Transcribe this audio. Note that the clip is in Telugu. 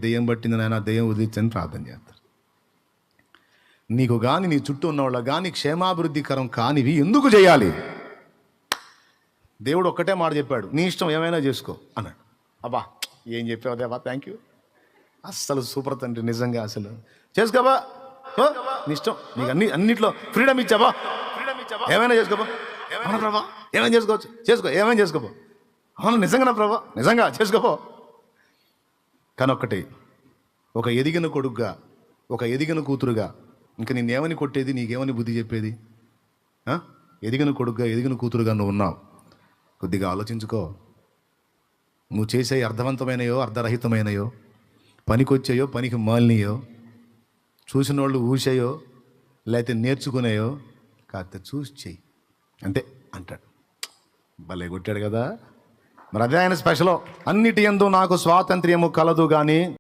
దెయ్యం పట్టింది నాయన, దెయ్యం ఉదించని ప్రార్థన చేస్తారు. నీకు కానీ నీ చుట్టూ ఉన్న వాళ్ళ కానీ క్షేమాభివృద్ధికరం కానివి ఎందుకు చేయాలి? దేవుడు ఒక్కటే మాట చెప్పాడు, నీ ఇష్టం ఏమైనా చేసుకో అన్నాడు. అబ్బా ఏం చెప్పావు దేవా, థ్యాంక్ యూ, అస్సలు సూపర్ తండ్రి, నిజంగా అసలు చేసుకోబా, నీ ఇష్టం, నీకు అన్నిట్లో ఫ్రీడమ్ ఇచ్చావా, ఏమైనా చేసుకోబా, అవునా ప్రభా, ఏమైనా చేసుకోవచ్చు, ఏమైనా చేసుకోపో, అవును నిజంగా ప్రభా, నిజంగా చేసుకోపో. కానీ ఒక్కటి, ఒక ఎదిగిన కొడుకుగా, ఒక ఎదిగిన కూతురుగా ఇంకా నిన్నేమని కొట్టేది, నీకేమని బుద్ధి చెప్పేది? ఎదిగిన కొడుకుగా, ఎదిగిన కూతురుగా నువ్వు ఉన్నావు. కొద్దిగా ఆలోచించుకో. నువ్వు చేసే అర్థవంతమైనయో అర్ధరహితమైనయో, పనికొచ్చాయో పనికి మాలినయో, చూసిన వాళ్ళు ఊసాయో లేకపోతే నేర్చుకునేయో కాకపోతే చూసి చెయ్యి అంతే అంటాడు. భలే కొట్టాడు కదా. మరి అదే ఆయన స్పెషల్. అన్నిటి యందు నాకు స్వాతంత్ర్యము కలదు కానీ